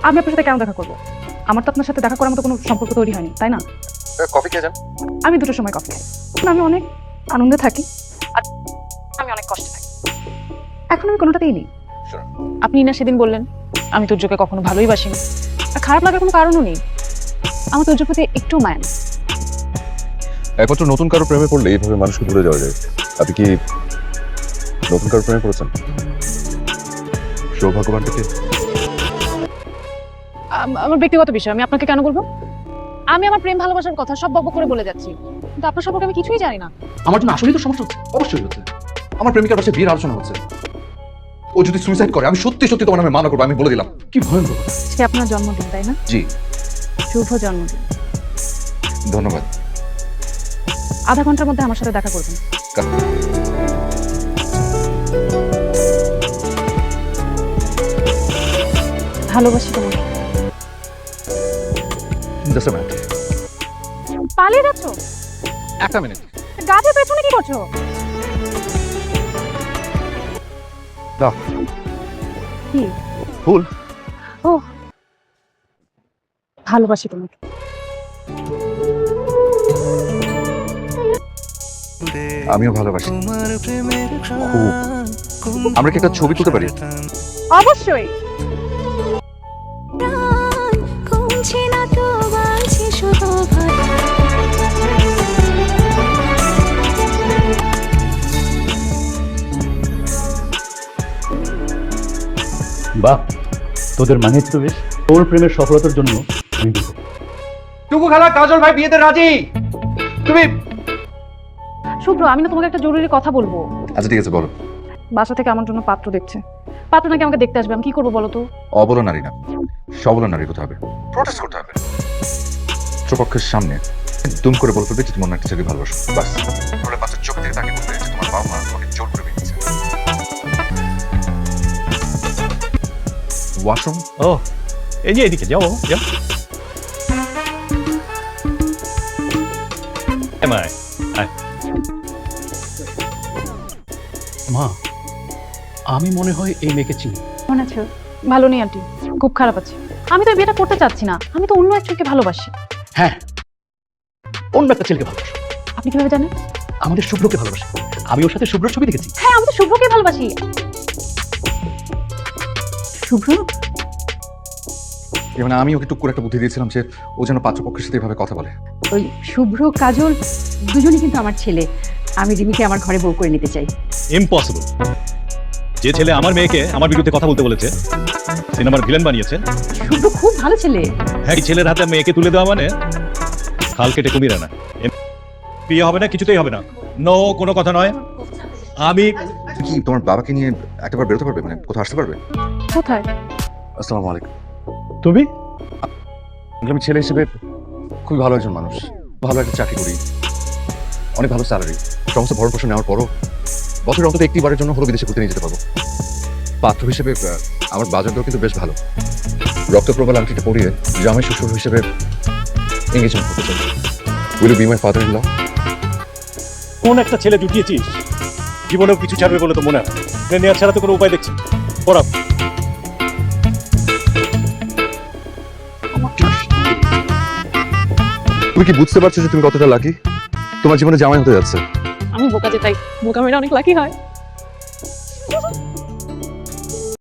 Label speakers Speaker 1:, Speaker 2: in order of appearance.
Speaker 1: আমি আপনার সাথে কেন দেখা করবো? আমার তো আপনার সাথে দেখা করার মতো কোনো সম্পর্ক তৈরি হয়নি, তাই না?
Speaker 2: কফি খেয়ে যান।
Speaker 1: আমি দুটোর সময় কফি খাই। আমি অনেক আনন্দে থাকি আর আমি অনেক কষ্টে থাকি। এখন আমি কোনোটাতেই নেই। আপনি না সেদিন বললেন আমি তুর্যকে কখনো ভালোই বাসিনি, আর খারাপ লাগার কোনো কারণও নেই। আমার তুর্যর প্রতি একটু মায়া নেই।
Speaker 2: একমাত্র নতুন কারো প্রেমে পড়লে এইভাবে মানুষকে ভুলে যাওয়া যায়। আপনি কি নতুন কারো প্রেমে পড়েছেন? সৌভাগ্যবান থেকে
Speaker 1: আমার ব্যক্তিগত বিষয়, আমি আপনাকে কেন বলবো? আমি আমার প্রেম ভালোবাসার কথা সব বকবক করে বলে যাচ্ছি, কিন্তু আপনার সম্পর্কে আমি কিছুই জানি না।
Speaker 3: আমার জন্য আসলেই তো সমস্যা হচ্ছে। অবশ্যই হচ্ছে। আমার প্রেমিকার পাশে বিয়ের আলোচনা হচ্ছে। ও যদি সুইসাইড করে আমি সত্যি সত্যি তোমার নামে মানা করবো, আমি বলে দিলাম। কি ভয়ঙ্কর।
Speaker 1: সে আপনার জন্মদিন, তাই না?
Speaker 3: জি,
Speaker 1: শুভ জন্মদিন।
Speaker 3: ধন্যবাদ।
Speaker 1: আধা ঘন্টার মধ্যে আমার সাথে দেখা করবেন। ভালোবাসি তোমাকে।
Speaker 3: Just a minute.
Speaker 1: পালিয়ে যাচ্ছ?
Speaker 3: একটা মিনিট।
Speaker 1: গাছের পেছনে কি করছো?
Speaker 3: দাও।
Speaker 1: কি?
Speaker 3: ফুল।
Speaker 1: ও, ভালোবাসি তোমাকে।
Speaker 3: আমিও ভালোবাসি খুব। আমরা কি একটা ছবি তুলতে পারি?
Speaker 1: অবশ্যই।
Speaker 4: বাহ, তোদের মানিয়েছে তো বেশ। তোর প্রেমের সফলতার জন্য আমি দুঃখ।
Speaker 3: টুকু খালা, কাজল ভাই বিয়েতে রাজি। তুমি
Speaker 1: শুভ্র, আমি না তোমাকে একটা জরুরি কথা বলবো।
Speaker 3: আচ্ছা ঠিক আছে, বলো।
Speaker 1: বাসা থেকে আমার জন্য পাত্র দেখছে। পাত্র নাকি আমাকে দেখতে আসবে, আমি কি করবো বলো তো?
Speaker 3: অবলা নারী না, সবলা নারী হতে হবে। প্রটেস্ট করতে হবে রাষ্ট্রপক্ষের সামনে। দুম করে বলতে হবে যে তুমি অন্য একটা ছেলে ভালোবাসো, বাস। তাহলে বাচ্চার চোখ থেকে তাকে বলবে যে তোমার বাবা মা তোমাকে জোর করে বিয়ে দিয়েছে। ওয়াশরুম?
Speaker 4: ও, এই যে এদিকে যাও, যাও। মা, আমি মনে হয় এই মেয়েকে চিনি।
Speaker 1: মনে আছে? ভালো নেই আন্টি, খুব খারাপ আছে। আমি তো এই বিয়েটা করতে চাচ্ছি না, আমি তো অন্য একজনকে ভালোবাসি।
Speaker 4: হ্যাঁ, অন্য একটা ছেলেকে ভালোবাসো।
Speaker 1: আপনি কিভাবে জানেন?
Speaker 4: আমাদের শুভ্রকে ভালোবাসে। আমি ওর সাথে শুভ্রর ছবি দেখেছি।
Speaker 1: হ্যাঁ, আমি তো শুভ্রকে ভালোবাসি। শুভ্র?
Speaker 3: মানে আমি ওকে টুক করে একটা বুদ্ধি দিয়েছিলাম যে ও যেন পাত্রপক্ষের সাথে এভাবে কথা বলে।
Speaker 5: ওই শুভ্র কাজল দুজনই কিন্তু আমার ছেলে। আমি রিমিকে আমার ঘরে বউ করে নিতে চাই।
Speaker 6: ইম্পসিবল। যে ছেলে আমার মেয়েকে আমার বিরুদ্ধে কথা বলতে বলেছে, সিনেমার ভিলেন বানিয়েছে,
Speaker 5: শুভ্র খুব ভালো ছেলে।
Speaker 6: হ্যাঁ, এই ছেলের হাতে মেয়েকে তুলে দেওয়া মানে খাল কেটে কুমির আনা। বিয়ে হবে না, কিছুতেই হবে না। নো, কোনো কথা নয়। আমি
Speaker 3: কি তোমার বাবাকে নিয়ে একবার বেরোতে পারবে, মানে কোথাও আসতে পারবে?
Speaker 1: কোথায়?
Speaker 3: আসসালামু আলাইকুম।
Speaker 4: তুমি?
Speaker 3: আমি ছেলে হিসেবে খুবই ভালো একজন মানুষ, ভালো একটা চাকরি করি, অনেক ভালো স্যালারি, সমস্ত ভরণ পোষণ নেওয়ার পরও বছরে অন্তত একটি বারের জন্য হলো বিদেশে ঘুরতে নিয়ে যেতে পারবো। পাত্র হিসেবে আমার বাজার দর কিন্তু বেশ ভালো। রক্তপ্রবাল আংটিটা পরিয়ে জামাই শ্বশুর হিসেবে এঙ্গেজমেন্ট করতে চাই। Will you be my father in law?
Speaker 6: কোন একটা ছেলে জুটিয়েছিস, জীবনেও কিছু ছাড়বে বলে তো মনে হয়। নেওয়ার ছাড়া তো কোনো উপায় দেখছি। পড়া।
Speaker 3: তুমি কি বুঝতে পারছো যে তুমি কতটা লাকি? তোমার জীবনে জামাই হতে যাচ্ছে।
Speaker 1: আমি বোকা, যে তাই বোকা মেয়েরা অনেক লাকি হয়।